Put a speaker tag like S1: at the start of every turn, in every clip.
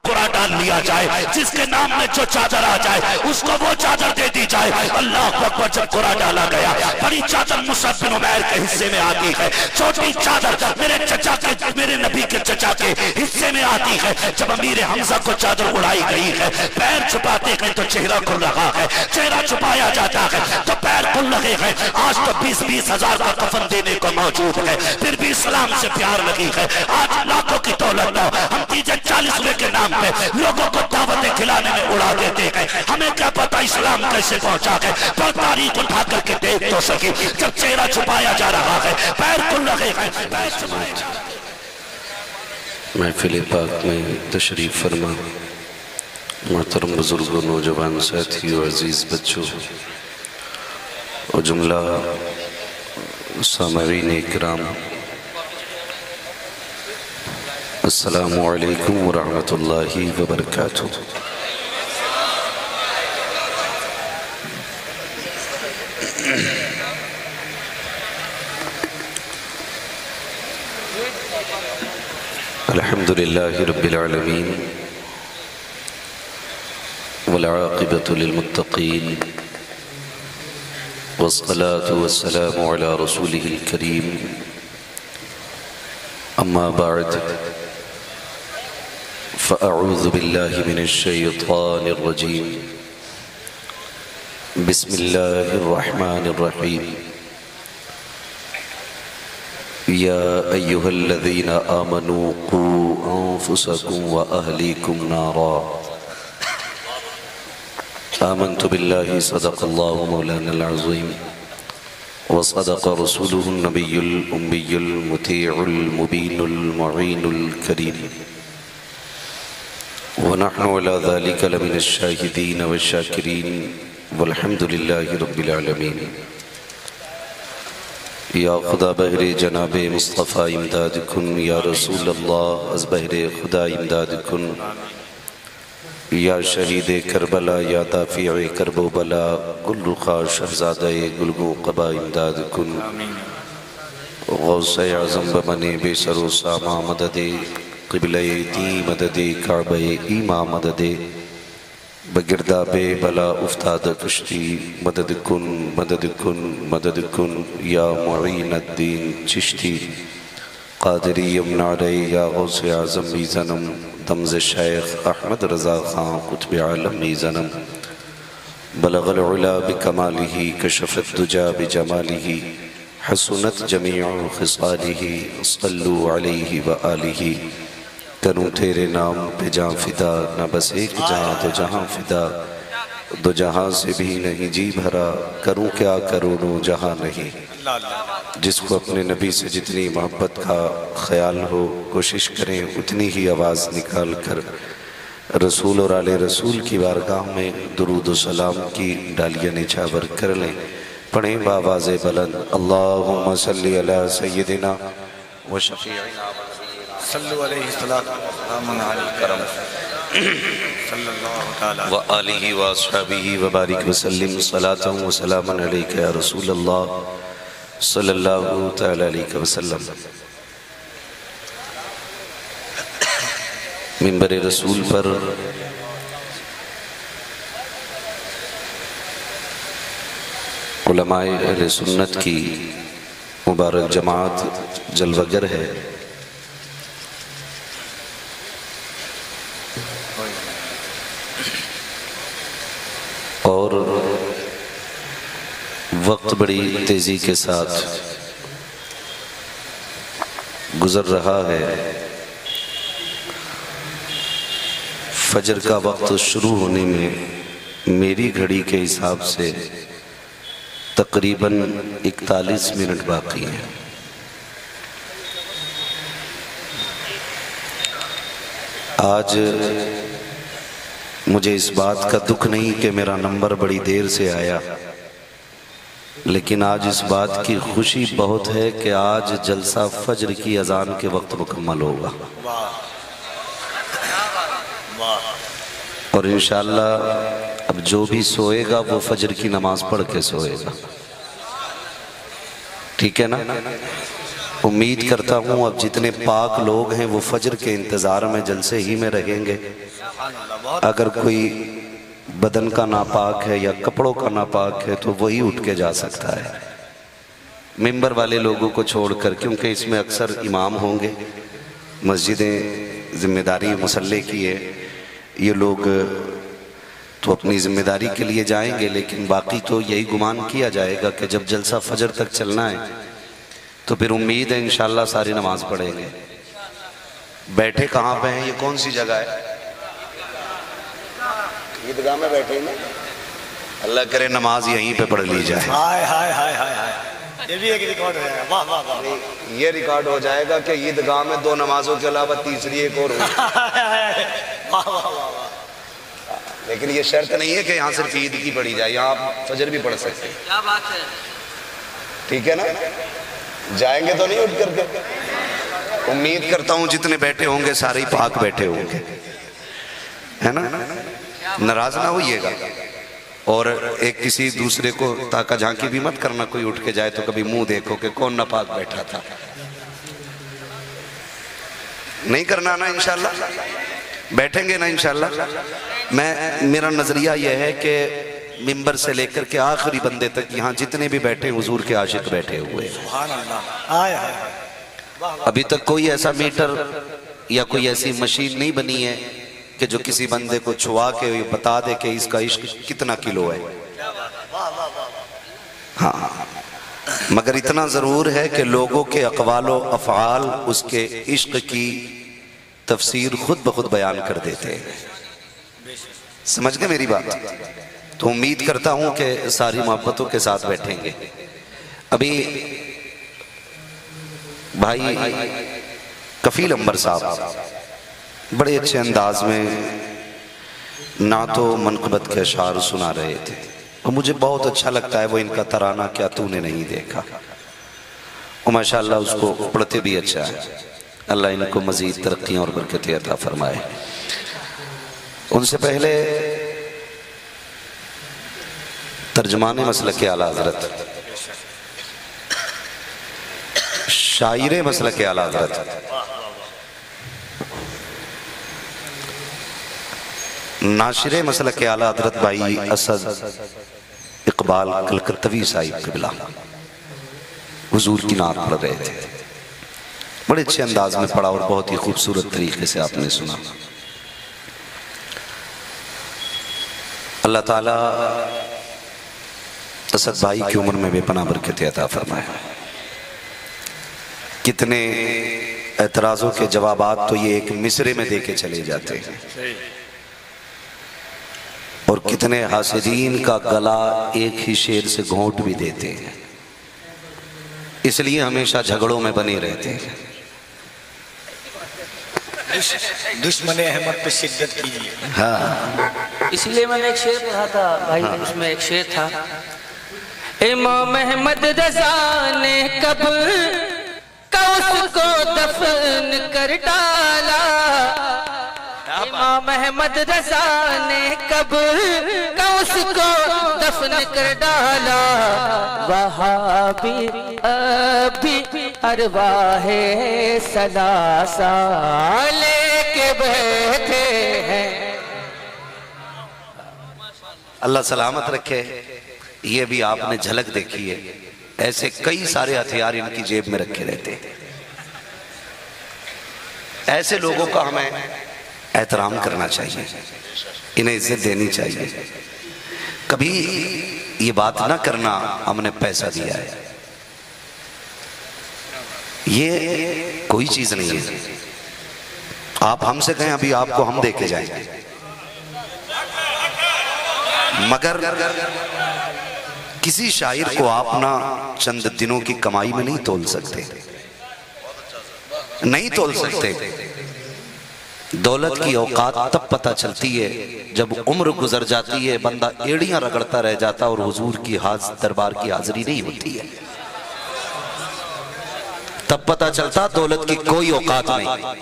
S1: قرآن ڈال لیا جائے، جس کے نام میں جو چادر آ جائے اس کو وہ چادر دے دی جائے۔ اللہ اکبر، جب قرآن ڈالا گیا بڑی چادر مصعب بن عمیر کے حصے میں آتی ہے، چھوٹی چادر میرے نبی کے چچا کے حصے میں آتی ہے۔ جب امیر حمزہ کو چادر اڑائی گئی ہے، پیر چھپاتے ہیں تو چہرہ کھل رہا ہے، چہرہ چھپایا جاتا ہے تو پیر کھل رہے ہیں۔ آج تو 20-20 ہزار کا کفن دینے کو موجود ہے، پھر بھی اسلام سے پیار لگی ہے۔ آج لاکھوں کی دولت نہ ہم تیجے 40ویں کے نام پہ لوگوں کو دعوتیں کھلانے میں اڑا دیتے ہیں۔ ہمیں کیا پتا اسلام کیسے پہنچا ہے، پر تاریخ اٹھا کر کے دیکھ تو سکی۔ جب چہرہ چھپایا جا رہا ہے، پیر کھل رہے ہیں، پیر چھپائے جا رہے ہیں۔
S2: محفل پاک میں تشریف فرما محترم بزرگوں، نوجوان ساتھیوں، عزیز بچوں اور جملہ سامعین اکرام، السلام علیکم ورحمۃ اللہ وبرکاتہ۔ الحمدللہ رب العالمین والعاقبۃ للمتقین والصلاة والسلام علی رسولہ الکریم، اما بعد فاعوذ باللہ من الشیطان الرجیم، بسم اللہ الرحمن الرحیم، یا ایہا الذین آمنوا قوا انفسکم واہلیکم نارا، آمنت باللہ صدق اللہ مولانا العظیم وصدق رسولہ النبی الأمی المطیع المبین المعین الکریم، ونحن على ذلك لمن الشاہدین والشاکرین والحمد للہ رب العالمین۔ یا خدا بہر جناب مصطفیٰ امداد کن، یا رسول اللہ از بہر خدا امداد کن، یا شہید کربلا، یا دافع کرب و بلا، گل رخا شہزادہ گلگو قبا امداد کن۔ غوث اعظم بمن بے سر و ساما مدد، قبلہ دی مدد، کعبہ ایما مدد، بگرداب بلا افتاد کشتی، مدد کن مدد کن مدد کن، یا معین الدین چشتی، قادری یمنا رئی، یا غوث اعظم میزنم، دمز شیخ احمد رضا خان قطب عالم میزنم، بلغ العلا بکمالہ، کشف الدجا بجمالہ، حسنت جمیع خصالہ، صلو علیہ وآلہ۔ کروں تیرے نام پہ جان فدا، نہ بس ایک جہاں تو جہاں فدا، دو جہاں سے بھی نہیں جی بھرا، کروں کیا کروڑوں جہاں نہیں۔ جس کو اپنے نبی سے جتنی محبت کا خیال ہو، کوشش کریں اتنی ہی آواز نکال کر رسول اور آل رسول کی بارگاہ میں درود و سلام کی ڈالیاں نچھاور کر لیں۔ پڑھیں بآواز بلند، اللہم صلی علی سیدنا و شفیعنا
S3: صلو علیہ السلام علیکم صلی اللہ تعالیٰ
S2: وآلہ وآصحابہ وبارک وسلم، صلاۃ و سلام علیکہ یا رسول اللہ صلی اللہ تعالیٰ علیہ وسلم۔ منبر رسول پر علماء اہل سنت کی مبارک جماعت جلوگر ہے۔ اور وقت بڑی تیزی کے ساتھ گزر رہا ہے۔ فجر کا وقت شروع ہونے میں میری گھڑی کے حساب سے تقریباً 41 منٹ باقی ہیں۔ آج مجھے اس بات کا دکھ نہیں کہ میرا نمبر بڑی دیر سے آیا، لیکن آج اس بات کی خوشی بہت ہے کہ آج جلسہ فجر کی اذان کے وقت مکمل ہوگا، اور انشاءاللہ اب جو بھی سوئے گا وہ فجر کی نماز پڑھ کے سوئے گا، ٹھیک ہے نا؟ امید کرتا ہوں اب جتنے پاک لوگ ہیں وہ فجر کے انتظار میں جلسے ہی میں رہیں گے. اگر کوئی بدن کا ناپاک ہے یا کپڑوں کا ناپاک ہے تو وہی اٹھ کے جا سکتا ہے ممبر والے لوگوں کو چھوڑ کر، کیونکہ اس میں اکثر امام ہوں گے، مسجدیں ذمہ داری مسلح کی ہے، یہ لوگ تو اپنی ذمہ داری کے لیے جائیں گے، لیکن باقی تو یہی گمان کیا جائے گا کہ جب جلسہ فجر تک چلنا ہے تو پھر امید ہے انشاءاللہ ساری نماز پڑھیں گے. بیٹھے کہاں پہ ہیں؟ یہ کون سی جگہ ہے؟ عیدگاہ میں بیٹھے ہیں. اللہ کرے نماز یہیں پہ پڑھ لی جائے.
S3: ہائے ہائے ہائے ہائے ہائے، یہ بھی ایک ریکارڈ ہو جائے گا. واہ واہ واہ،
S2: یہ ریکارڈ ہو جائے گا کہ عیدگاہ میں 2 نمازوں کے علاوہ تیسری ایک اور ہوئی.
S3: واہ واہ واہ.
S2: لیکن یہ شرط نہیں ہے کہ یہاں صرف عید کی پڑھی جائے، یہاں آپ فجر بھی پڑھ سکتے ہیں.
S3: کیا بات ہے.
S2: ٹھیک ہے نا؟ جائیں گے تو نہیں اٹھ کر کے؟ امید کرتا ہوں جتنے بیٹھے ہوں گے سارے پاک بیٹھے ہوں گے، ہے نا؟ ناراض نہ ہوئیے گا. اور ایک کسی دوسرے کو تاکہ جھانکی بھی مت کرنا، کوئی اٹھ کے جائے تو کبھی منہ دیکھو کہ کون ناپاک بیٹھا تھا. نہیں کرنا نا انشاءاللہ؟ بیٹھیں گے نا انشاءاللہ؟ میرا نظریہ یہ ہے کہ ممبر سے لے کر کے آخری بندے تک یہاں جتنے بھی بیٹھے حضور کے عاشق بیٹھے ہوئے.
S3: سبحان اللہ. آئے آئے.
S2: ابھی تک کوئی ایسا میٹر یا کوئی ایسی مشین نہیں بنی ہے کہ جو کسی بندے کو چھوا کے بتا دے کہ اس کا عشق کتنا کلو ہے. ہاں، مگر اتنا ضرور ہے کہ لوگوں کے اقوال و افعال اس کے عشق کی تفسیر خود بخود بیان کر دیتے ہیں. سمجھ گئے میری بات؟ تو امید کرتا ہوں کہ ساری محبتوں کے ساتھ بیٹھیں گے. ابھی بھائی کفیل انبر صاحب بڑے اچھے انداز میں نعت و منقبت کے اشعار سنا رہے تھے، اور مجھے بہت اچھا لگتا ہے وہ ان کا ترانہ کیا تو نے نہیں دیکھا، اور ماشاءاللہ اس کو پڑھتے بھی اچھا ہے. اللہ ان کو مزید ترقیاں اور برکتیں عطا فرمائے. ان سے پہلے ترجمان مسلک اعلیٰ حضرت، شاعر مسلک اعلیٰ حضرت، ناشر مسلک اعلیٰ حضرت بھائی اسد اقبال کلکتوی صاحب قبلہ حضور کی نعت پڑھ رہے تھے. بڑے اچھے انداز میں پڑھا اور بہت ہی خوبصورت طریقے سے آپ نے سنا. اللہ تعالیٰ اسد بھائی کی عمر میں بے پناہ برکت عطا فرمائے. کتنے اعتراضوں کے جوابات تو یہ ایک مصرے میں دے کے چلے جاتے ہیں، اور کتنے حاسدین کا گلا ایک ہی شعر سے گھونٹ بھی دیتے ہیں. اس لیے ہمیشہ جھگڑوں میں بنے رہتے ہیں.
S3: دشمن احمد پہ شدت کیجیے.
S2: ہاں،
S4: اس لیے میں نے ایک شعر پڑھا تھا بھائی، اس میں ایک شعر تھا، امام احمد رضا نے کب اس کو دفن کر ڈالا، امام احمد رضا نے کب اس کو دفن کر ڈالا، وہابی ابھی ارواح ثلاثہ لے کے بیٹھے ہیں.
S2: اللہ سلامت رکھے. یہ بھی آپ نے جھلک دیکھی ہے، ایسے کئی سارے ہتھیار ان کی جیب میں رکھے رہتے ہیں. ایسے لوگوں کا ہمیں احترام کرنا چاہیے، انہیں عزت دینی چاہیے. کبھی یہ بات نہ کرنا ہم نے پیسہ دیا ہے، یہ کوئی چیز نہیں ہے. آپ ہم سے کہیں ابھی آپ کو ہم دے کے جائیں گے، مگر کسی شاعر کو آپ نہ چند دنوں کی کمائی میں نہیں تول سکتے، نہیں تول سکتے. دولت کی اوقات تب پتہ چلتی ہے جب عمر گزر جاتی ہے، بندہ ایڑیاں رگڑتا رہ جاتا اور حضور کی دربار کی حاضری نہیں ہوتی ہے. تب پتہ چلتا دولت کی کوئی اوقات نہیں.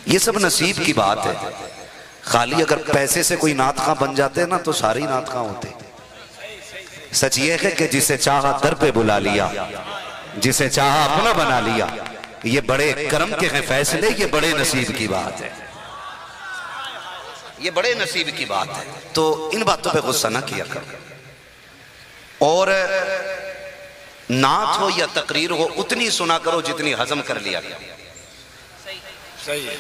S2: یہ سب نصیب کی بات ہے. خالی اگر پیسے سے کوئی نعت خواں بن جاتے نا تو سارے نعت خواں ہوتے. سچ یہ ہے کہ جسے چاہا در پہ بلا لیا، جسے چاہا اپنا بنا لیا. یہ بڑے کرم کے ہیں فیصلے, یہ بڑے نصیب کی بات ہے, یہ بڑے نصیب کی بات ہے. تو ان باتوں پہ غصہ نہ کیا کرو, اور نعت ہو یا تقریر ہو اتنی سنا کرو جتنی ہضم کر لیا کرو.
S3: صحیح ہے.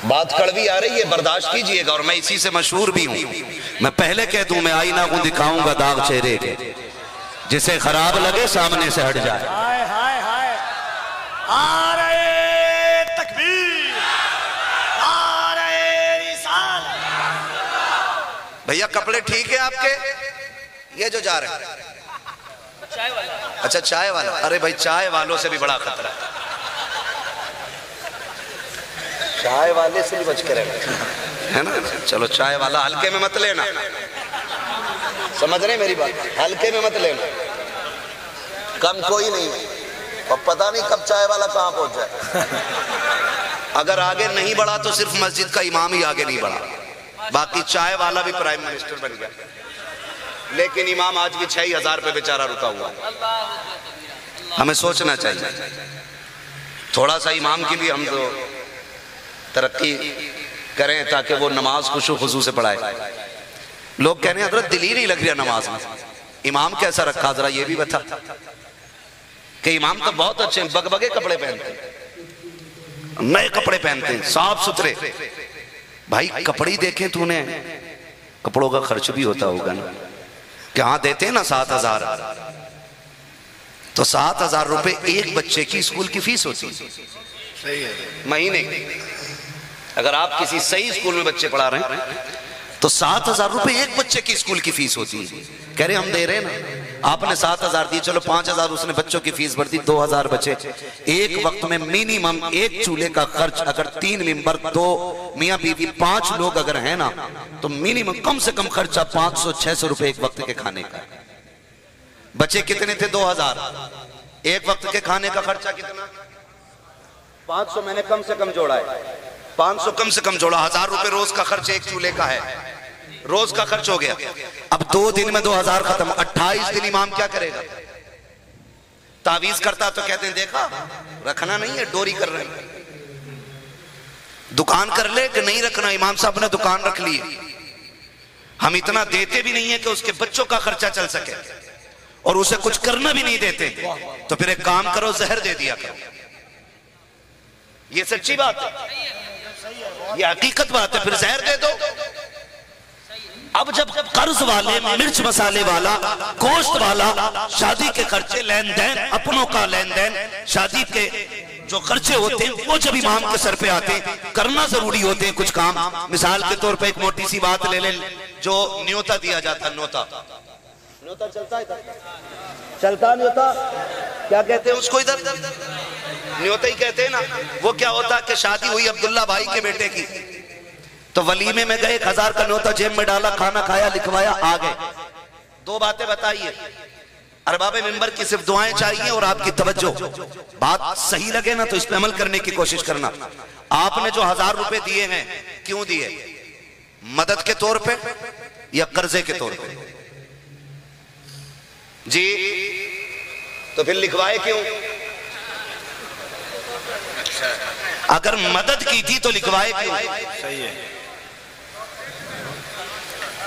S2: بات کڑوی آ رہی ہے, برداشت کیجئے گا, اور میں اسی سے مشہور بھی ہوں. میں پہلے کہہ دوں, میں آئینہ کو دکھاؤں گا داغ چہرے کے, جسے خراب لگے سامنے سے ہٹ جائے.
S3: ہائے ہائے ہائے, نعرہ تکبیر, نعرہ رسالت.
S2: بھیا کپڑے ٹھیک ہے آپ کے, یہ جو جا رہے ہیں اچھا چائے والا, ارے بھائی چائے والوں سے بھی بڑا خطرہ ہے, چائے والے سے بھی بچ کے رہے ہے نا. چلو چائے والا ہلکے میں مت لینا, سمجھ رہے میری بات, ہلکے میں مت لینا. کم کوئی نہیں, اب پتہ نہیں کب چائے والا کہاں پہنچ جائے. اگر آگے نہیں بڑھا تو صرف مسجد کا امام ہی آگے نہیں بڑھا, باقی چائے والا بھی پرائم منسٹر بن گیا, لیکن امام آج بھی 6,000 پہ بیچارہ رکا ہوا. ہمیں سوچنا چاہیے تھوڑا سا امام کی بھی ہم تو ترقی کریں تاکہ وہ نماز خشوع خضوع سے پڑھائے. لوگ کہنے ہیں حضرت دل ہی نہیں لگ رہا نماز میں, امام کیسا رکھا ذرا یہ بھی بتا, کہ امام تو بہت اچھے ہیں, بگ بگے کپڑے پہنتے ہیں, نئے کپڑے پہنتے ہیں, صاف ستھرے. بھائی کپڑی دیکھیں تو نے, کپڑوں کا خرچ بھی ہوتا ہوگا نا, کہ ہاں دیتے ہیں نا 7,000, تو 7,000 روپے ایک بچے کی اسکول کی فیس ہوتی ہے مہینے کی. اگر آپ کسی صحیح اسکول میں بچے پڑھا رہے ہیں تو 7,000 روپے ایک بچے کی اسکول کی فیس ہوتی ہے. کہہ رہے ہم دے رہے ہیں نا, آپ نے 7,000 دی, چلو 5,000 اس نے بچوں کی فیس بڑھ دی, 2,000 بچے. ایک وقت میں منیمم ایک چولہے کا خرچ اگر 3 ممبر, 2 میاں بیوی, 5 لوگ اگر ہیں نا, تو منیمم کم سے کم خرچہ 500-600 روپے ایک وقت کے کھانے کا. بچے کتنے تھے؟ 2,000. ایک وقت کے کھانے کا خرچہ کتنا؟ 500. میں نے کم سے کم جوڑا ہے, 500 کم سے کم جوڑا, 1,000 روپے روز کا خرچ ایک چولہے کا ہے, روز کا خرچ ہو گیا. اب 2 دن میں 2,000 ختم, 28 دن امام کیا کرے گا؟ تعویذ کرتا تو کہتے ہیں دیکھا رکھنا نہیں ہے, ڈوری کر رہے ہیں. دکان کر لے کہ نہیں رکھنا, امام صاحب نے دکان رکھ لی. ہم اتنا دیتے بھی نہیں ہے کہ اس کے بچوں کا خرچہ چل سکے, اور اسے کچھ کرنا بھی نہیں دیتے. تو پھر ایک کام کرو, زہر دے دیا کرو. یہ سچی بات ہے, یہ حقیقت بات ہے, پھر زہر دے دو. اب جب قرض والے, مرچ مسالے والا, گوشت والا, شادی کے خرچے, لین دین, اپنوں کا لین دین, شادی کے جو خرچے ہوتے ہیں وہ جب امام کے سر پہ آتے ہیں, کرنا ضروری ہوتے ہیں کچھ کام. مثال کے طور پہ ایک موٹی سی بات لے لیں, جو نیوتا دیا جاتا, نوتا چلتا ہے, چلتا نیوتا کیا کہتے ہیں اس کو؟ ادھر نیوتا ہی کہتے ہیں نا. وہ کیا ہوتا کہ شادی ہوئی عبداللہ بھائی کے بیٹے کی, تو ولیمے میں گئے, 1,000 کا نیوتا جیب میں ڈالا, کھانا کھایا, لکھوایا, آ گئے. 2 باتیں بتائیے, ارباب ممبر کی صرف دعائیں چاہیے اور آپ کی توجہ. بات صحیح لگے نا تو اس پہ عمل کرنے کی کوشش کرنا. آپ نے جو 1,000 روپے دیے ہیں, کیوں دیے؟ مدد کے طور پہ یا قرضے کے طور پہ؟ جی, تو پھر لکھوائے کیوں؟ اگر مدد کی تھی تو لکھوائے کیوں؟
S3: صحیح ہے.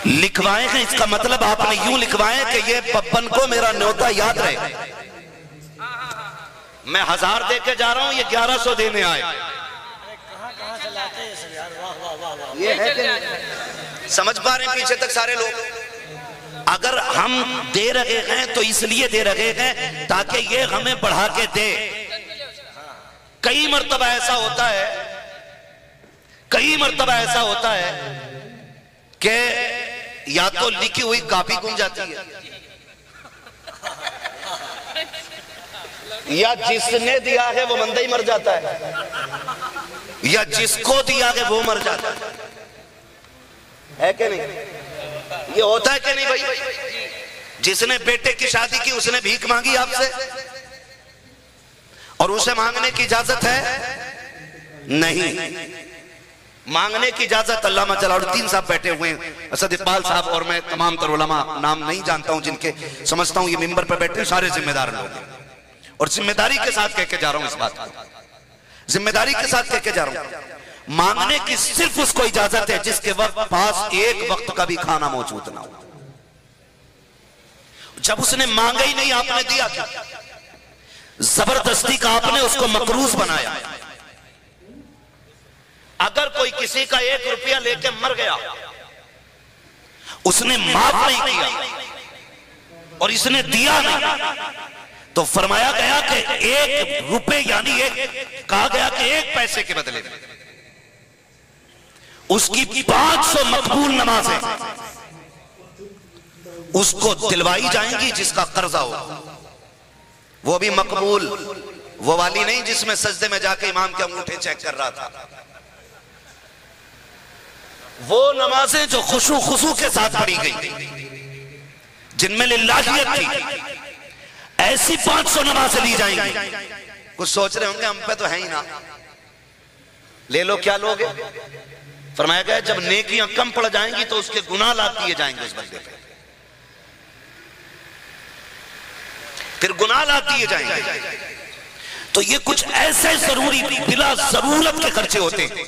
S2: لکھوائے ہیں, اس کا مطلب آپ نے یوں لکھوائے کہ یہ پپن کو میرا نیوتا یاد رہے. میں 1,000 دے کے جا رہا ہوں, یہ 1,100 دینے آئے.
S3: کہاں سے لاتے ہیں سر یار, واہ واہ واہ واہ.
S2: یہ ہے کہ سمجھ پا رہے ہیں پیچھے تک سارے لوگ؟ اگر ہم دے رہے ہیں تو اس لیے دے رہے ہیں تاکہ یہ ہمیں بڑھا کے دے. کئی مرتبہ ایسا ہوتا ہے کہ یا تو لکھی ہوئی کاپی گم جاتی ہے, یا جس نے دیا ہے وہ بندہ ہی مر جاتا ہے, یا جس کو دیا ہے وہ مر جاتا ہے کہ نہیں؟ یہ ہوتا ہے کہ نہیں بھائی؟ جس نے بیٹے کی شادی کی اس نے بھیک مانگی آپ سے, اور اسے مانگنے کی اجازت ہے نہیں.
S1: مانگنے کی اجازت علامہ جلال الدین صاحب بیٹھے ہوئے ہیں، اسد اقبال صاحب اور میں تمام تر علماء نام نہیں جانتا ہوں جن کے، سمجھتا ہوں یہ ممبر پر بیٹھے سارے ذمہ دار لوگ ہیں، اور ذمہ داری کے ساتھ کہہ کے جا رہا ہوں اس بات کو، ذمہ داری کے ساتھ کہہ کے جا رہا ہوں، مانگنے کی صرف اس کو اجازت ہے جس کے پاس ایک وقت کا بھی کھانا موجود نہ ہو۔ جب اس نے مانگا ہی نہیں، آپ نے دیا کیا؟ زبردستی کا آپ نے اس کو مقروض بنایا۔ اگر کوئی کسی کا 1 روپیہ لے کے مر گیا، اس نے معاف نہیں کیا اور اس نے دیا نہیں، تو فرمایا گیا کہ 1 روپے یعنی کہا گیا کہ 1 پیسے کے بدلے میں اس کی 500 مقبول نمازیں اس کو دلوائی جائیں گی جس کا قرضہ ہو، وہ بھی مقبول، وہ والی نہیں جس میں سجدے میں جا کے امام کے انگوٹھے چیک کر رہا تھا، وہ نمازیں جو خضوع کے ساتھ پڑھی گئی جن میں للہیت تھی، ایسی 500 نمازیں لی جائیں گی۔ کچھ سوچ رہے ہوں گے ہم پہ تو ہے ہی نا، لے لو کیا لوگے؟ فرمایا گیا جب نیکیاں کم پڑ جائیں گی تو اس کے گناہ لاد دیے جائیں گے اس بندے پہ، پھر گناہ لاد دیے جائیں گے۔ تو یہ کچھ ایسے ضروری بلا ضرورت کے خرچے ہوتے ہیں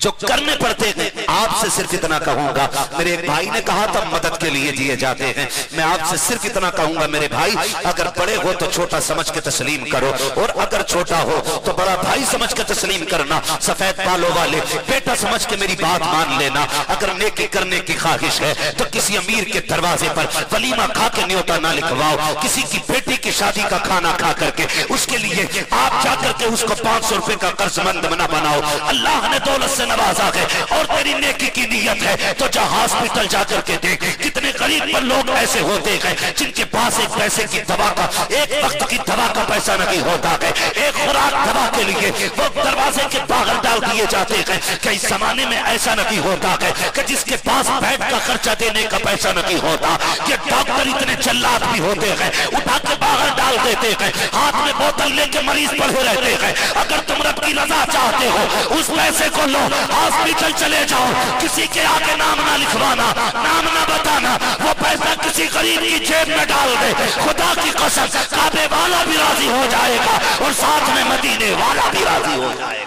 S1: جو کرنے پڑتے ہیں۔ آپ سے صرف اتنا کہوں گا، میرے ایک بھائی نے کہا تھا مدد کے لیے دیے جاتے ہیں، میں آپ سے صرف اتنا کہوں گا میرے بھائی، اگر بڑے ہو تو چھوٹا سمجھ کے تسلیم کرو، اور اگر چھوٹا ہو تو بڑا بھائی سمجھ کے تسلیم کرنا، سفید بالوں والے بیٹا سمجھ کے میری بات مان لینا۔ اگر نیکی کرنے کی خواہش ہے تو کسی امیر کے دروازے پر ولیمہ کھا کے نیوتا نہ لکھواؤ، کسی کی بیٹی کی شادی کا کھانا کھا کر کے اس کے لیے آپ جا کر کے اس کو 500 روپے کا قرض مند نہ بناؤ۔ اللہ نے دولت سے نوازا ہے اور تیری نیکی کی نیت ہے تو جا ہاسپٹل جا کر کے دیکھ، کتنے غریب پر لوگ ایسے ہوتے ہیں جن کے پاس 1 پیسے کی دوا کا، 1 وقت کی دوا کا پیسہ نہیں ہوتا ہے، 1 خوراک دوا کے لیے وہ دروازے کے باہر ڈال دیے جاتے ہیں۔ کہ اس زمانے میں ایسا نہیں ہوتا ہے کہ جس کے پاس بیڈ کا خرچہ دینے کا پیسہ نہیں ہوتا، کہ ڈاکٹر اتنے جلاد بھی ہوتے ہیں، اٹھا کے باہر ڈال دیتے ہیں، ہاتھ میں بوتل لے کے مریض پڑے رہتے ہیں۔ اگر تم رب کی رضا چاہتے ہو اس پیسے کو لو، ہاسپٹل چلے جاؤ، کسی کے آگے نام نہ لکھوانا، نام نہ بتانا، وہ پیسہ کسی غریب کی جیب میں ڈال دے، خدا کی قسم کعبے والا بھی راضی ہو جائے گا اور ساتھ میں مدینے والا بھی راضی ہو جائے گا۔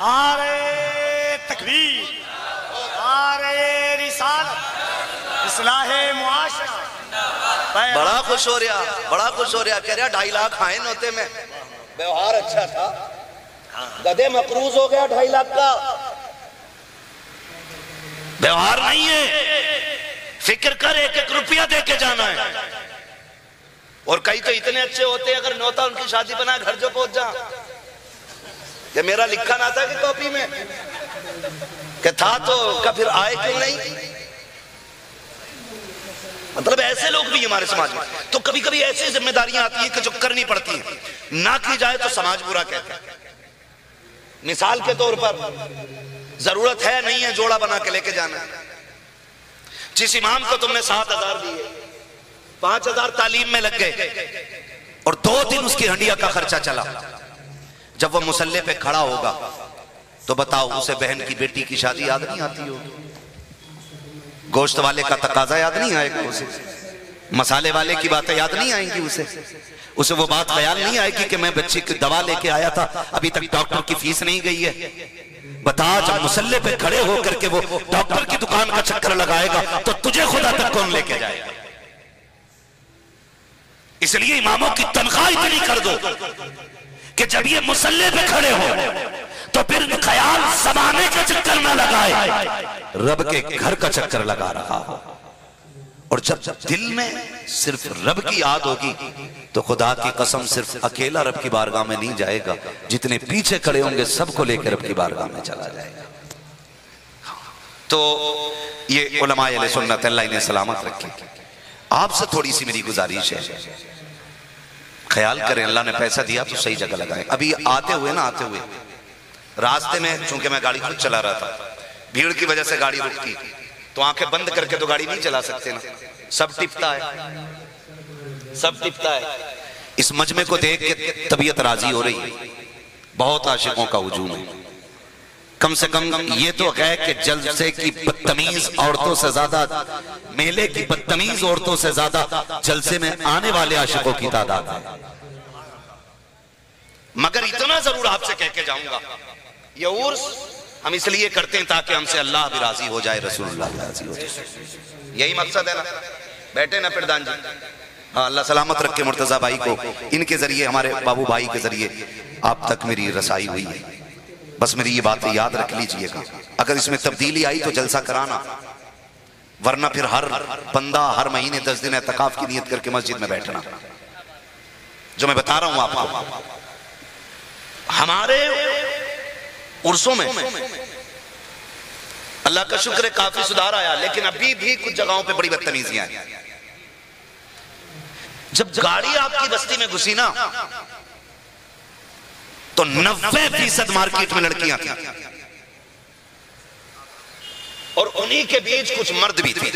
S3: نعرہ تکبیر، نعرہ رسالت، اصلاح معاشرہ۔
S1: بڑا خوش ہو رہا، کہہ رہا 2.5 لاکھ آئین ہوتے میں، بیوہار اچھا تھا، گدے مقروض ہو گیا 2.5 لاکھ کا، بیوہار نہیں ہے، فکر کر 1 روپیہ دے کے جانا ہے۔ اور کئی تو اتنے اچھے ہوتے ہیں، اگر نوتا ان کی شادی بنا گھر جو پہنچ جا، کہ میرا لکھا نہ تھا کہ کاپی میں، کہ تھا تو پھر آئے کیوں نہیں؟ مطلب ایسے لوگ بھی ہمارے سماج میں، تو کبھی کبھی ایسی ذمہ داریاں آتی ہیں کہ جو کرنی پڑتی ہیں، نہ کی جائے تو سماج برا کہتا ہے۔ مثال کے طور پر ضرورت ہے نہیں ہے جوڑا بنا کے لے کے جانا، جس امام کو تم نے 7,000 دیے، 5,000 تعلیم میں لگ گئے اور 2 دن اس کی ہنڈیا کا خرچہ چلا، جب وہ مصلی پہ کھڑا ہوگا تو بتاؤ اسے بہن کی بیٹی کی شادی یاد نہیں آتی ہوگی؟ گوشت والے کا تقاضا یاد نہیں آئے گا اسے؟ مسالے والے کی باتیں یاد نہیں آئیں گی اسے وہ بات خیال نہیں آئے گی کہ میں بچی کی دوا لے کے آیا تھا، ابھی تک ڈاکٹر کی فیس نہیں گئی ہے؟ بتا، جب مصلی پہ کھڑے ہو کر کے وہ ڈاکٹر کی دکان کا چکر لگائے گا تو تجھے خدا تک کون لے کے جائے گا؟ اس لیے اماموں کی تنخواہ اتنی کر دو کہ جب یہ مصلی پہ کھڑے ہو تو پھر خیال زمانے کا چکر نہ لگائے، رب کے گھر کا چکر لگا رہا ہو۔ اور جب دل میں صرف رب کی یاد ہوگی تو خدا کی قسم صرف اکیلا رب کی بارگاہ میں نہیں جائے گا، جتنے پیچھے کھڑے ہوں گے سب کو لے کے رب کی بارگاہ میں چلا جائے گا۔ تو یہ علماء اہل سنت اللہ انہیں سلامت رکھے۔ آپ سے تھوڑی سی میری گزارش ہے، خیال کریں اللہ نے پیسہ دیا تو صحیح جگہ لگائیں۔ ابھی آتے ہوئے راستے میں چونکہ میں گاڑی خود چلا رہا تھا، بھیڑ کی وجہ سے گاڑی رکتی، تو آنکھیں بند کر کے تو گاڑی نہیں چلا سکتے نا، سب ٹپتا ہے۔ اس مجمع کو دیکھ کے طبیعت راضی ہو رہی ہے، بہت عاشقوں کا ہجوم ہے،
S2: کم سے کم یہ تو ہے کہ جلسے کی بدتمیز عورتوں سے زیادہ، میلے کی بدتمیز عورتوں سے زیادہ جلسے میں آنے والے عاشقوں کی تعداد ہے۔ مگر اتنا ضرور آپ سے کہہ کے جاؤں گا، یہ عرس ہم اس لیے کرتے ہیں تاکہ ہم سے اللہ بھی راضی ہو جائے، رسول اللہ بھی راضی ہو جائے، یہی مقصد ہے نا۔ بیٹھے نا پردان جی، ہاں اللہ سلامت رکھے مرتضیٰ بھائی کو، ان کے ذریعے ہمارے بابو بھائی کے ذریعے آپ تک میری رسائی ہوئی ہے۔ بس میری یہ بات یاد رکھ لیجئے گا، اگر اس میں تبدیلی آئی تو جلسہ کرانا، ورنہ پھر ہر بندہ ہر مہینے 10 دن اعتکاف کی نیت کر کے مسجد میں بیٹھنا۔ جو میں بتا رہا ہوں آپ کو، ہمارے عرصوں میں اللہ کا شکر ہے کافی سدھار آیا، لیکن ابھی بھی کچھ جگہوں پہ بڑی بدتمیزیاں ہیں۔ جب گاڑی آپ کی بستی میں گھسی نا تو 90% مارکیٹ میں لڑکیاں تھیں، اور انہی کے بیچ کچھ مرد بھی تھے۔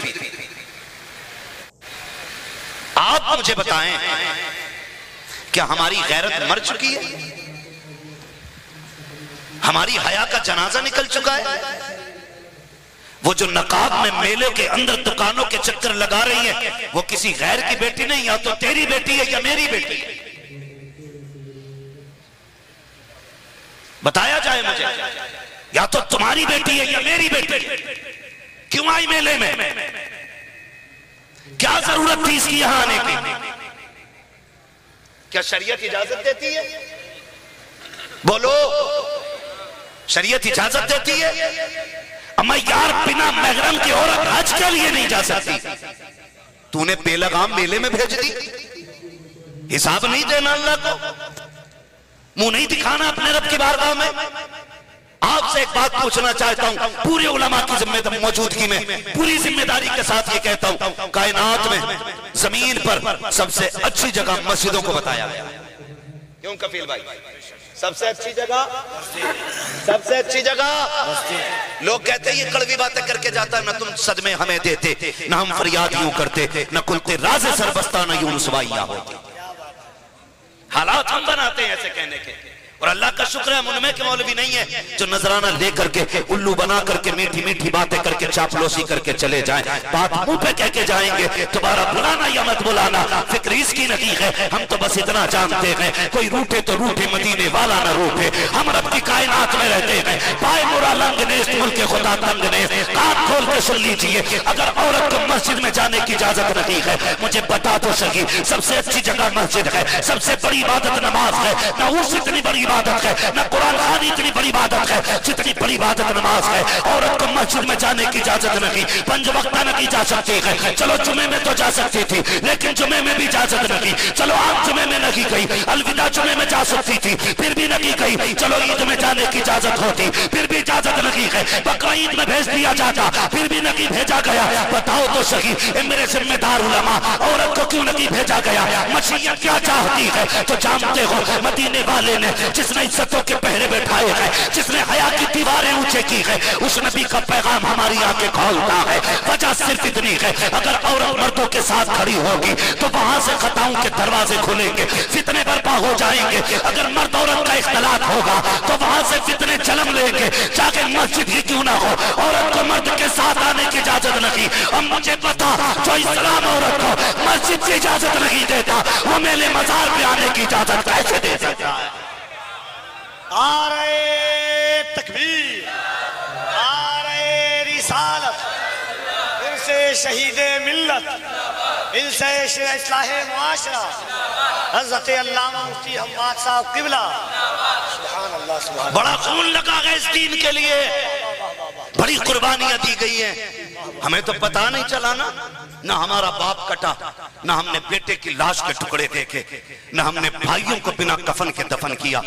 S2: آپ مجھے بتائیں کیا ہماری غیرت مر چکی ہے؟ ہماری حیا کا جنازہ نکل چکا ہے؟ وہ جو نقاب میں میلے کے اندر دکانوں کے چکر لگا رہی ہے، وہ کسی غیر کی بیٹی نہیں، یا تو تیری بیٹی ہے یا میری بیٹی ہے۔ بتایا جائے مجھے، یا تو تمہاری بیٹی ہے یا میری بیٹی ہے۔ کیوں آئی میلے میں؟ کیا ضرورت تھی اس کی یہاں آنے کی؟ کیا شریعت اجازت دیتی ہے؟ بولو، شریعت اجازت دیتی ہے؟ اما یار بنا محرم کی عورت حج کے لیے نہیں جا سکتی، تو نے بے لگام میلے میں بھیج دی؟ حساب نہیں دینا اللہ کو؟ منہ نہیں دکھانا اپنے رب کی بارگاہ میں؟ آپ سے ایک بات پوچھنا چاہتا ہوں، پورے علماء کی موجودگی میں پوری ذمہ داری کے ساتھ یہ کہتا ہوں، کائنات میں زمین پر سب سے اچھی جگہ مسجدوں کو بتایا گیا۔ کیوں کفیل بھائی؟ سب سے اچھی جگہ، سب سے اچھی جگہ۔ لوگ کہتے ہیں یہ کڑوی باتیں کر کے جاتا ہے، نہ تم صدمے ہمیں دیتے، نہ ہم فریاد یوں کرتے، نہ کلتے راز سربستہ نہ یوں رسوائیاں ہوتی۔ حالات ہم بناتے ہیں ایسے کہنے کے، اور اللہ کا شکر ہے منمے کے مولوی نہیں ہے جو نظرانہ لے کر کے الو بنا کر کے میٹھی میٹھی باتیں کر کے چاپلوسی کر کے چلے جائیں، بات منہ پہ کہہ کے جائیں گے تمہارا بلانا یا مت بلانا فکر اس کی نہیں ہے۔ ہم تو بس اتنا جانتے ہیں، کوئی روٹے تو روٹے مدینے والا نہ روٹے، ہم رب کی کائنات میں رہتے ہیں۔ پائے مرا لنگ نیست ملک خدا تنگ نیست، کان کھول کے سن لیجئے، اگر عورت کو مسجد میں جانے کی اجازت نہیں ہے مجھے بتا تو سکی، سب سے اچھی جگہ مسجد ہے، سب سے بڑی عبادت نماز ہے، نہ اس اتنی بڑی عبادت ہے، نہ قرآن خوانی اتنی بڑی عبادت ہے جتنی بڑی عبادت نماز ہے۔ عورت کو مسجد میں جانے کی اجازت نہیں، 5 وقتہ نہیں جا سکتی ہے، چلو جمعے میں تو جا سکتی تھی لیکن جمعے میں بھی اجازت نہیں، چلو آپ جمعے میں نہیں گئی، الوداع جمعے میں جا سکتی تھی پھر بھی نہیں گئی، چلو عید میں جانے کی اجازت ہوتی پھر بھی اجازت نہیں ہے، بقرہ عید میں بھیج دیا جاتا پھر بھی نہیں بھیجا گیا۔ بتاؤ تو صحیح اے میرے ذمہ دار علماء، عورت کو کیوں نہیں بھیجا گیا؟ مشیت کیا چاہتی ہے؟ تو جانتے ہو مدینے والے نے جس نے عزتوں کے پہرے بیٹھائے ہیں، جس نے حیا کی دیواریں اونچے کی ہے، اس نبی کا پیغام ہماری آنکھیں کھولتا ہے۔ وجہ صرف اتنی ہے، اگر عورت مردوں کے ساتھ کھڑی ہوگی تو وہاں سے خطاؤں کے دروازے کھلیں گے، فتنے برپا ہو جائیں گے۔ اگر مرد عورت کا اختلاط ہوگا تو وہاں سے فتنے جنم لیں گے، چاہے مسجد ہی کیوں نہ ہو، عورت کو مرد کے ساتھ آنے کی اجازت نہیں۔ اب مجھے پتا جو اسلام عورت کو مسجد کی اجازت نہیں دیتا وہ میلے مزار پہ آنے کی اجازت کیسے دے سکتا ہے؟
S3: نعرہ تکبیر، نعرہ رسالت، ان سے شہید ملت، ان سے اصلاح معاشرہ، حضرت علامہ مفتی حماد صاحب قبلہ، سبحان اللہ سبحان اللہ۔
S2: بڑا خون لگا گیا اس دین کے لیے، بڑی قربانیاں دی گئی ہیں، ہمیں تو پتہ نہیں چلا نا، نہ ہمارا باپ کٹا، نہ ہم نے بیٹے کی لاش کے ٹکڑے دیکھے، نہ ہم نے بھائیوں کو بنا کفن کے دفن کیا،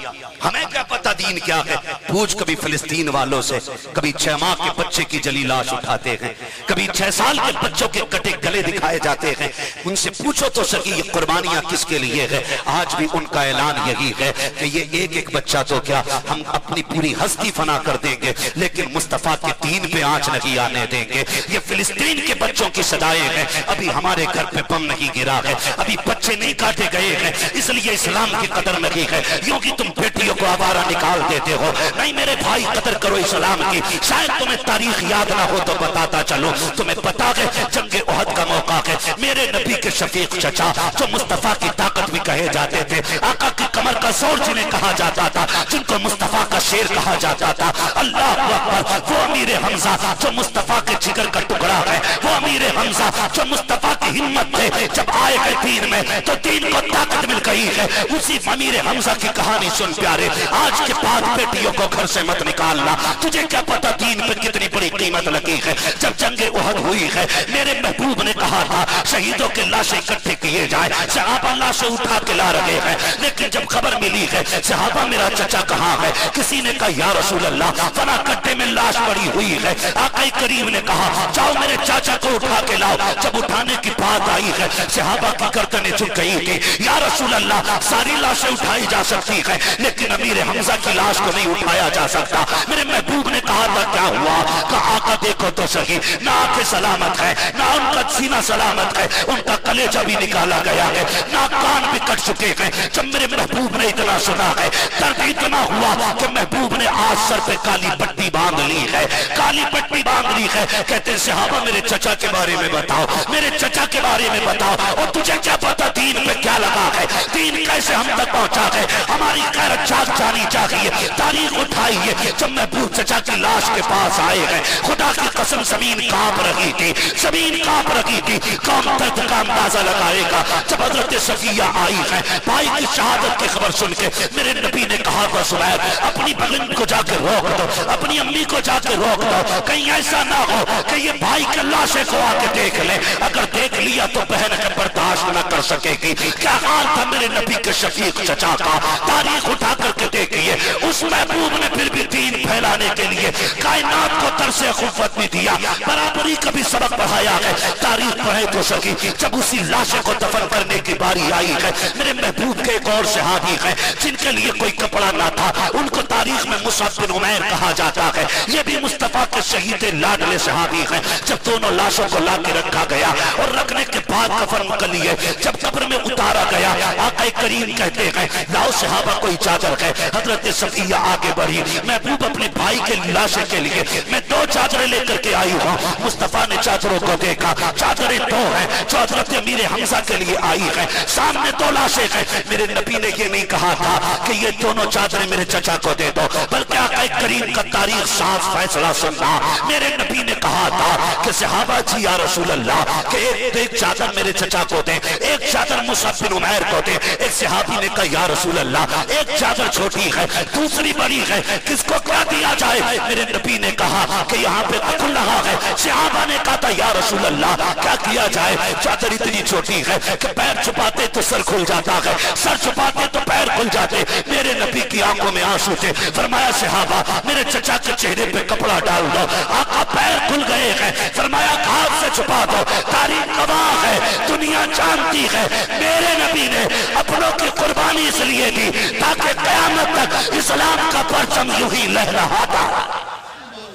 S2: ہمیں کیا پتہ دین کیا ہے؟ پوچھ کبھی فلسطین والوں سے، کبھی 6 ماہ کے بچے کی جلی لاش اٹھاتے ہیں، کبھی 6 سال کے بچوں کے کٹے گلے دکھائے جاتے ہیں، ان سے پوچھو تو سکی یہ قربانیاں کس کے لیے ہے؟ آج بھی ان کا اعلان یہی ہے کہ یہ ایک ایک بچہ تو کیا ہم اپنی پوری ہستی فنا کر دیں گے لیکن مصطفیٰ کے دین پہ آنچ نہیں آنے دیں گے۔ یہ فلسطین کے بچوں کی صدائیں ہیں،
S1: ہیں, ابھی ہمارے گھر پہ بم نہیں گرا ہے, ابھی بچے نہیں کاٹے گئے ہیں, اس لیے اسلام کی قدر نہیں ہے. یوں کہ تم بیٹیوں کو آوارہ نکال دیتے ہو. نہیں میرے بھائی, قدر کرو اسلام کی. شاید تمہیں تاریخ یاد نہ ہو تو بتاتا چلو, تمہیں پتا ہے جنگ احد کا موقع ہے, میرے نبی کے شفیق چچا جو مصطفیٰ کی طاقت بھی کہے جاتے تھے, آقا کی کمر کا زور جنہیں کہا جاتا تھا, جن کو مصطفیٰ کا شیر کہا جاتا تھا, اللہ اکبر, وہ امیر حمزہ جو مصطفیٰ کے جگر کا ٹکڑا ہے, وہ امیر حمزہ جو مصطفیٰ کی ہمت تھے, جب آئے گئے دین میں تو دین کو طاقت مل گئی ہے. اسی امیر حمزہ کی کہانی سن پیارے, آج کے بعد بیٹیوں کو گھر سے مت نکالنا. تجھے کیا پتا دین پہ کتنی بڑی قیمت لگی ہے. جب جنگ احد ہوئی ہے, میرے محبوب نے کہا تھا شہیدوں کے لاشیں اکٹھے کیے جائیں. صحابہ لاشیں اٹھا کے لا رہے ہیں, لیکن جب خبر ملی ہے صحابہ میرا چچا کہاں ہے, کسی نے کہا یا رسول اللہ فلاں گڈھے میں لاش پڑی ہوئی ہے. آقا کریم نے کہا جاؤ میرے چاچا کو اٹھا کے لاؤ. جب اٹھانے کی بات آئی ہے, صحابہ کی گردنیں جھک گئی تھی. یا رسول اللہ ساری لاشیں اٹھائی جا سکتی ہے, لیکن امیر حمزہ کی لاش کو نہیں اٹھایا جا سکتا. میرے محبوب نے کہا تھا کیا ہوا, کہا آقا دیکھو تو صحیح, نہ آنکھیں سلامت ہے, نہ ان کا سینہ سلامت ہے, ان کا کلیجہ بھی نکالا گیا ہے, نہ کان بھی کٹ چکے ہیں. جب میرے محبوب نے اتنا سنا ہے, درد اتنا ہوا کہ محبوب نے آج سر پہ کالی پٹی باندھ لی ہے, کالی پٹی باندھ لی ہے. کہتے ہیں صحابہ میرے چچا کے بارے میں بتاؤ, میرے چچا کے بارے میں بتاؤ, اور تجھے کیا پتا دین پہ کیا لگا ہے, دین کیسے ہم تک پہنچا ہے. ہماری غیرت جاگ جانی چاہیے, تاریخ اٹھائیے. جب محبوب چچا کی لاش کے پاس آئے ہیں, خدا کی قسم زمین کانپ رہی تھی, زمین کانپ رہی تھی. کون درد کا اندازہ لگائے گا. جب حضرت صفیہ آئی ہے, بھائی کی شہادت کی خبر سن کے, میرے نبی نے کہا تھا زبیر اپنی بہن کو جا کے روک دو, اپنی امی کو جا کے روک دو, کہیں ایسا نہ ہو کہ یہ بھائی کے لاشیں کو آ کے دیکھ لے. اگر دیکھ لیا تو بہن کے برداشت نہ کر سکے گی. کیا حال تھا میرے نبی کے شفیق چچا کا, تاریخ اٹھا کر کے دیکھیے. اس محبوب نے پھر بھی دین پھیلانے کے لیے کائنات کو طرز خفت بھی دیا, برابری کا بھی سبق پڑھایا ہے. تاریخ پڑھے تو سکی. جب اسی لاشے کو دفن کرنے کی باری آئی ہے, میرے محبوب کے ایک اور صحابی ہیں جن کے لیے کوئی کپڑا نہ تھا, ان کو تاریخ میں مصعب بن عمیر کہا جاتا ہے. یہ بھی مصطفیٰ کے شہید لاڈلے صحابی ہیں. جب دونوں لاشوں کو لا کے رکھا گیا اور رکھنے کے بعد کفن کر لیے, جب قبر میں اتارا گیا, آقا کریم کہتے ہیں لاؤ صحابہ کوئی چادر ہے. حضرت صفیہ آگے بڑھی, محبوب اپنے بھائی کے لاشے کے لیے میں 2 چادریں لے کر کے آئی ہوں. مصطفیٰ نے چادروں کو دیکھا, چادریں 2 ہیں جو حضرت امیر حمزہ کے لیے آئی ہیں, سامنے 2 لاشیں ہیں. میرے نبی نے یہ نہیں کہا تھا کہ یہ دونوں چادریں میرے چچا کو دے دو, بلکہ آقا کریم کا تاریخ صاف فیصلہ سننا. میرے نبی نے کہا تھا کہ صحابہ جی یا رسول اللہ کہ ایک چادر میرے چچا کو دیں, ایک چادر مصعب بن عمیر کو دیں. ایک صحابی نے کہا یا رسول اللہ ایک چادر چھوٹی ہے, دوسری بڑی ہے, کس کو کیا دیا جائے. میرے نبی نے کہا کہ یہاں پہ کھل رہا ہے. صحابہ نے کہا تھا یا رسول اللہ کیا کیا جائے, چادر اتنی چھوٹی ہے کہ پیر چھپاتے تو سر کھل جاتا ہے, سر چھپاتے تو پیر کھل جاتے. میرے نبی کی آنکھوں میں آنسو تھے. فرمایا صحابہ میرے چچا کے چہرے پہ کپڑا ڈال دو. آقا پیر کھل گئے ہیں. فرمایا ہاتھ سے چھپا دو. تاریخ گواہ ہے, دنیا جانتی ہے, میرے نبی نے اپنوں کی قربانی اس لیے دی تاکہ قیامت تک اسلام کا پرچم یوں ہی لہراتا.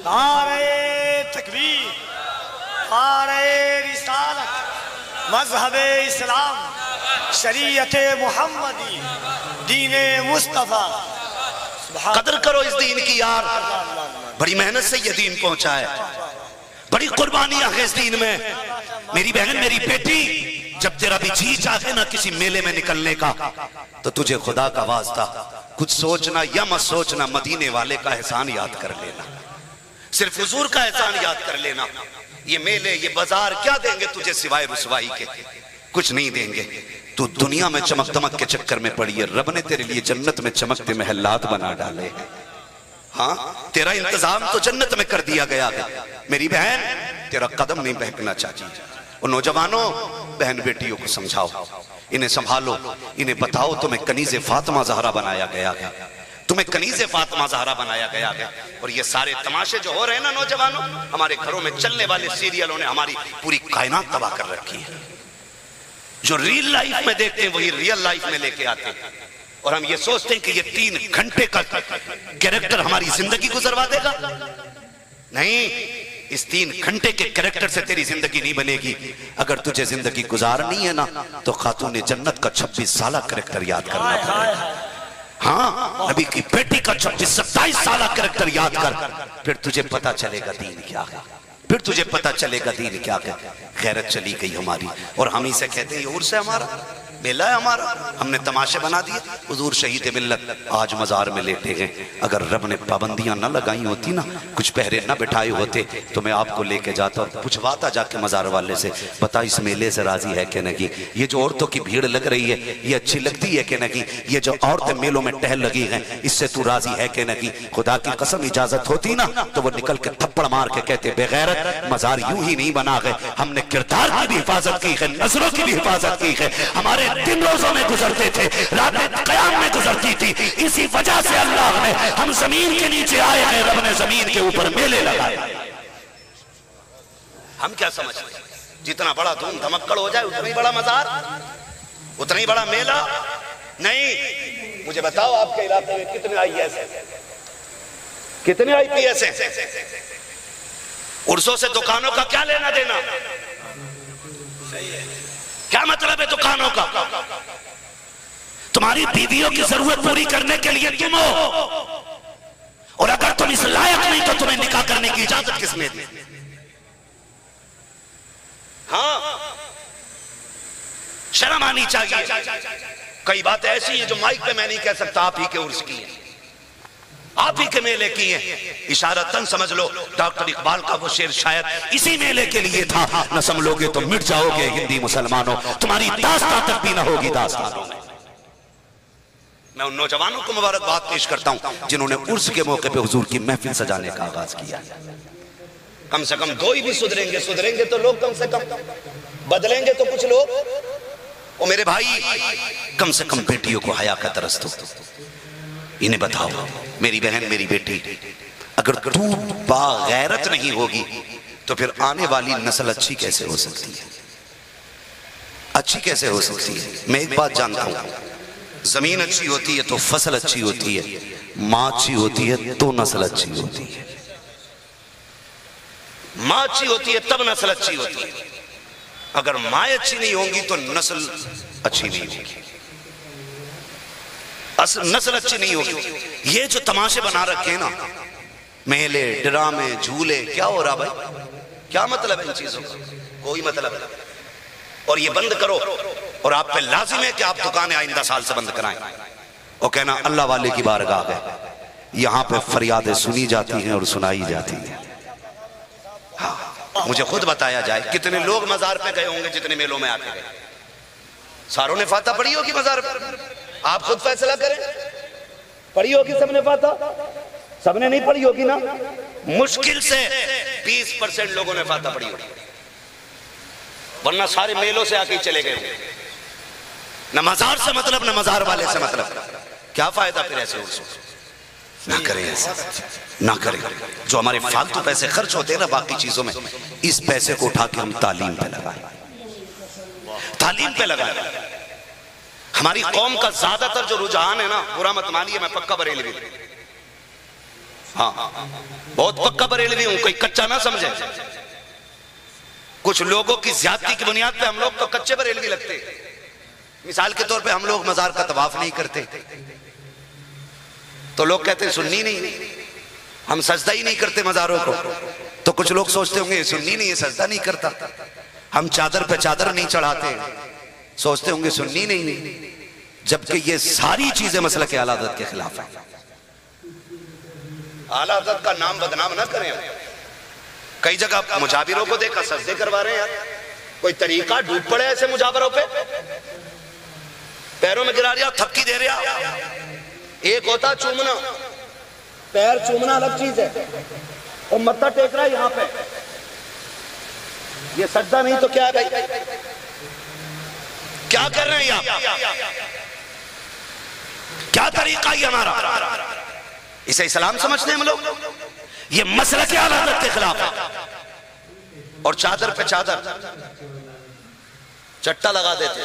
S3: نعرہ تکبیر, نعرہ رسالت, مذہب اسلام, شریعت محمدی, دین مصطفیٰ.
S1: قدر کرو اس دین کی یار, بڑی محنت سے یہ دین پہنچا ہے, بڑی قربانیاں ہیں اس دین میں. میری بہن میری بیٹی, جب تیرا بھی جی چاہے نا کسی میلے میں نکلنے کا تو تجھے خدا کا واسطہ کچھ سوچنا یا مت سوچنا, مدینے والے کا احسان یاد کر لینا, صرف حضور کا احسان یاد کر لینا. یہ میلے یہ بازار کیا دیں گے تجھے سوائے رسوائی کے, کچھ نہیں دیں گے. تو دنیا میں چمک دمک کے چکر میں پڑی ہے, رب نے تیرے لیے جنت میں چمکتے محلات بنا ڈالے. ہاں تیرا انتظام تو جنت میں کر دیا گیا ہے. میری بہن تیرا قدم نہیں بہکنا چاہیے. اور نوجوانوں بہن بیٹیوں کو سمجھاؤ, انہیں سنبھالو, انہیں بتاؤ تمہیں کنیز فاطمہ زہرا بنایا گیا ہے, تمہیں کنیز فاطمہ زہرا بنایا گیا ہے. اور یہ سارے تماشے جو ہو رہے ہیں نا نوجوانوں, ہمارے گھروں میں چلنے والے سیریلوں نے ہماری پوری کائنات تباہ کر رکھی ہے. جو ریل لائف میں دیکھتے ہیں وہی ریل لائف میں لے کے آتے ہیں, اور ہم یہ سوچتے ہیں کہ یہ 3 گھنٹے کا کریکٹر ہماری زندگی گزروا دے گا. نہیں, اس 3 گھنٹے کے کریکٹر سے تیری زندگی نہیں بنے گی. اگر تجھے زندگی گزارنی ہے نا تو خاتون جنت کا 26 سالہ کریکٹر یاد کرنا پڑے. ہاں نبی کی بیٹی کا 26-27 سالہ کریکٹر یاد کر, پھر تجھے پتا چلے گا دین کیا ہے, پھر تجھے پتا چلے گا دین کیا ہے. غیرت چلی گئی ہماری, اور ہم ہی سے کہتے ہیں یہ عرس ہے ہمارا, میلہ ہے ہمارا, ہم نے تماشے بنا دیے. حضور شہید ملت آج مزار میں لیٹے گئے. اگر رب نے پابندیاں نہ لگائی ہوتی نا, کچھ پہرے نہ بٹھائے ہوتے, تو میں آپ کو لے کے جاتا اور پوچھواتا جا کے مزار والے سے, بتا اس میلے سے راضی ہے کہ نہیں, یہ جو عورتوں کی بھیڑ لگ رہی ہے یہ اچھی لگتی ہے کہ نہیں, یہ جو عورتیں میلوں میں ٹہل لگی ہیں اس سے تو راضی ہے کہ نہیں. خدا کی قسم اجازت ہوتی نا تو وہ نکل کے تھپڑ مار کے کہتے بے غیرت, مزار یوں ہی نہیں بنا گئے, ہم نے کردار کی بھی حفاظت کی ہے, نظروں کی بھی حفاظت کی ہے. ہمارے دن روزوں میں گزرتے تھے, راتیں قیام میں گزرتی تھی. اسی وجہ سے اللہ نے, ہم زمین کے نیچے آئے ہیں, رب نے زمین کے اوپر میلے لگائے. ہم کیا سمجھتے ہیں جتنا بڑا دھوم دھمکڑ ہو جائے اتنا ہی بڑا مزار, اتنا ہی بڑا میلہ نہیں. مجھے بتاؤ آپ کے علاقے میں کتنے آئی ایس ہیں, کتنے آئی پی ایس ہیں؟ عرسوں سے دکانوں کا کیا لینا دینا؟ کیا مطلب ہے دکانوں کا؟ تمہاری بیویوں کی ضرورت پوری کرنے کے لیے تم ہو, اور اگر تم اس لائق نہیں تو تمہیں نکاح کرنے کی اجازت کس نے دی؟ ہاں شرم آنی چاہیے. کئی باتیں ایسی ہیں جو مائک پہ میں نہیں کہہ سکتا, آپ ہی کے عرس کی ہیں, آپ ہی کے میلے کی ہیں. اشارتاً سمجھ لو ڈاکٹر اقبال کا وہ شعر شاید اسی میلے کے لیے تھا, نہ سنبھلو گے تو مٹ جاؤ گے ہندی مسلمانوں, تمہاری داستان تک بھی نہ ہوگی داستانوں میں. میں ان نوجوانوں کو مبارکباد پیش کرتا ہوں جنہوں نے عرس کے موقع پہ حضور کی محفل سجانے کا آغاز کیا. کم سے کم 2 ہی بھی سدھریں گے تو لوگ کم سے کم بدلیں گے تو کچھ لوگ. اور میرے بھائی کم سے کم بیٹیوں کو حیا کا درس دو, انہیں بتاؤ میری بہن میری بیٹی, اگر تو باغیرت نہیں ہوگی تو پھر آنے والی نسل اچھی کیسے ہو سکتی ہے, اچھی کیسے ہو سکتی ہے. میں ایک بات جانتا ہوں, زمین اچھی ہوتی ہے تو فصل اچھی ہوتی ہے, ماں اچھی ہوتی ہے تو نسل اچھی ہوتی ہے. ماں اچھی ہوتی ہے تب نسل اچھی ہوتی ہے, اگر ماں اچھی نہیں ہوں گی تو نسل اچھی نہیں ہوگی, نسل اچھی نہیں ہوگی. یہ جو تماشے بنا رکھے ہیں نا, میلے ڈرامے جھولے, کیا ہو رہا بھائی, کیا مطلب ہے ان چیزوں کا؟ کوئی مطلب نہیں. اور یہ بند کرو, اور آپ پہ لازم ہے کہ آپ دکانیں آئندہ سال سے بند کرائیں, اور کہنا اللہ والے کی بارگاہ ہے, یہاں پہ فریادیں سنی جاتی ہیں اور سنائی جاتی ہیں. ہاں مجھے خود بتایا جائے کتنے لوگ مزار پہ گئے ہوں گے جتنے میلوں میں آتے گئے. ساروں نے فاتحہ پڑھی ہوگی مزار پہ, آپ خود فیصلہ کریں, پڑھی ہوگی سب نے فاتحہ؟ سب نے نہیں پڑھی ہوگی نا, مشکل سے 20% لوگوں نے فاتحہ پڑھی ہوگی, ورنہ سارے میلوں سے آکے چلے گئے ہوں. نہ مزار سے مطلب نہ مزار والے سے مطلب, کیا فائدہ پھر ایسے عرصوں؟ نہ کریں ایسا, نہ کریں. جو ہمارے فالتو پیسے خرچ ہوتے ہیں نا باقی چیزوں میں, اس پیسے کو اٹھا کے ہم تعلیم پہ لگائیں, تعلیم پہ لگائیں. ہماری قوم کا زیادہ تر جو رجحان ہے نا, برا مت مانیے میں پکا بریلوی ہوں, ہاں بہت پکا بریلوی ہوں, کوئی کچا نہ سمجھے. کچھ لوگوں کی زیادتی کی بنیاد پہ ہم لوگ تو کچے بریلوی لگتے ہیں. مثال کے طور پہ ہم لوگ مزار کا طواف نہیں کرتے تو لوگ کہتے ہیں سنی نہیں, ہم سجدہ ہی نہیں کرتے مزاروں کو, تو کچھ لوگ سوچتے ہوں گے سنی نہیں, یہ سجدہ نہیں کرتا. ہم چادر پہ چادر نہیں چڑھاتے, سوچتے ہوں گے سنی نہیں, جبکہ یہ ساری چیزیں مسلک اعلیٰ حضرت کے خلاف ہیں. اعلیٰ حضرت کا نام بدنام نہ کریں. کئی جگہ مجابروں کو دیکھا سجدے کروا رہے ہیں یار, کوئی طریقہ ڈوب پڑے ایسے مجابروں پہ, پیروں میں گرا رہا, تھپکی دے رہا. ایک ہوتا چومنا, پیر چومنا الگ چیز ہے, اور متھا ٹیک رہا ہے یہاں پہ, یہ سجدہ نہیں تو کیا ہے بھائی؟ کیا کر رہے ہیں آپ؟ کیا طریقہ یہ ہمارا؟ اسے اسلام سمجھتے ہیں ہم لوگ؟ یہ مسلک اعلیٰ حضرت کے خلاف ہے. اور چادر پہ چادر چٹا لگا دیتے,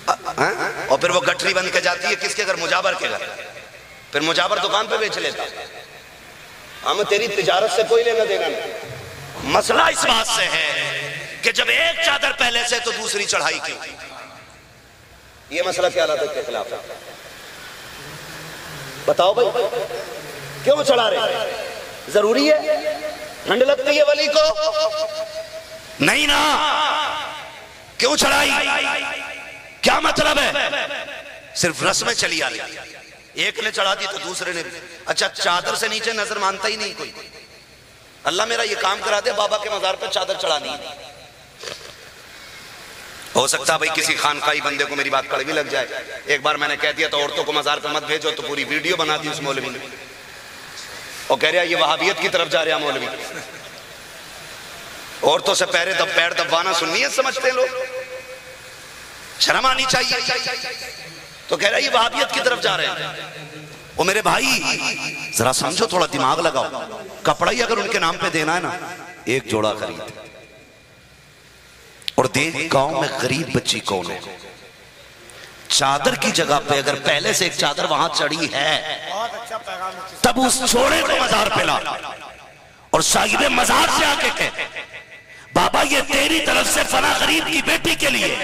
S1: اور پھر وہ گٹری بن کے جاتی ہے کس کے گھر؟ مجابر کے گھر. پھر مجابر دکان پہ بیچ لیتا.
S2: ہم تیری تجارت سے کوئی لینا دینا نہیں.
S1: مسئلہ اس بات سے ہے کہ جب ایک چادر پہلے سے تو دوسری چڑھائی کیوں؟
S2: یہ مسئلہ کیا عادت کے خلاف ہے؟ بتاؤ بھائی کیوں چڑھا رہے؟ ضروری ہے؟ ٹھنڈ لگتی ہے ولی کو؟
S1: نہیں نا. کیوں چڑھائی؟ کیا مطلب ہے؟ صرف رسمیں چلی آ رہی. ایک نے چڑھا دی تو دوسرے نے بھی. اچھا چادر سے نیچے نظر مانتا ہی نہیں کوئی. اللہ میرا یہ کام کرا دے بابا کے مزار پہ چادر چڑھانی ہے. ہو سکتا بھائی کسی خانقاہی بندے کو میری بات کڑوی لگ جائے. ایک بار میں نے کہہ دیا تو عورتوں کو مزار پہ مت بھیجو تو پوری ویڈیو بنا دی اس مولوی نے. اور کہہ رہا یہ وہابیت کی طرف جا رہا مولوی. عورتوں سے پیر دبوانا سنیت سمجھتے ہیں لوگ. شرم آنی چاہیے. تو کہہ رہا یہ وہابیت کی طرف جا رہے ہیں. وہ میرے بھائی ذرا سمجھو تھوڑا دماغ لگاؤ. کپڑا ہی اگر ان کے نام پہ دینا ہے نا ایک جوڑا خرید اور دیکھ گاؤں میں غریب بچی کون ہے. چادر کی جگہ پہ اگر پہلے سے ایک چادر وہاں چڑھی ہے تب اس چھوڑے کو مزار پہ لا اور صاحب مزار سے آ کے کہتے بابا یہ تیری طرف سے فلاں غریب کی بیٹی کے لیے,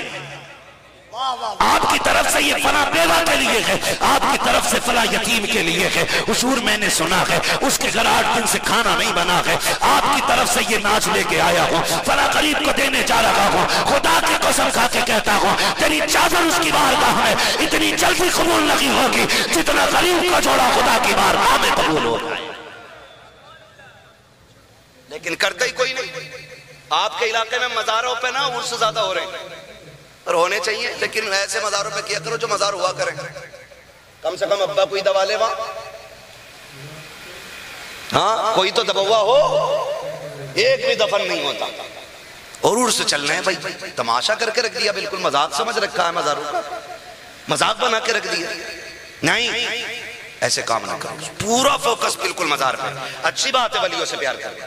S1: آپ کی طرف سے یہ فلاں بیوہ کے لیے ہے, آپ کی طرف سے فلاں یتیم کے لیے ہے. حضور میں نے سنا ہے اس کے گھر 8 دن سے کھانا نہیں بنا ہے, آپ کی طرف سے یہ ناچ لے کے آیا ہوں, فلاں غریب کو دینے جا رہا ہوں. خدا کی قسم کھا کے کہتا ہوں تیری چادر اس کی بارگاہ میں اتنی جلدی قبول نہیں ہوگی جتنا غریب کا جوڑا خدا کی بارگاہ میں قبول ہوگا.
S2: لیکن کرتا ہی کوئی نہیں. آپ کے علاقے میں مزاروں پہ نا عرس زیادہ ہو رہے ہیں اور ہونے چاہیے, لیکن ایسے مزاروں پہ کیا کرو جو مزار ہوا کریں. کم سے کم ابا کوئی دبا لے وہاں, ہاں کوئی تو دبوا ہو. ایک بھی دفن نہیں ہوتا اور عرس چلنا ہے بھائی. تماشا کر کے رکھ دیا, بالکل مذاق سمجھ رکھا ہے مزاروں کا, مذاق بنا کے رکھ دیا. نہیں ایسے کام نہ کرو, پورا فوکس بالکل مزار پہ. اچھی بات ہے ولیوں سے پیار کرنا,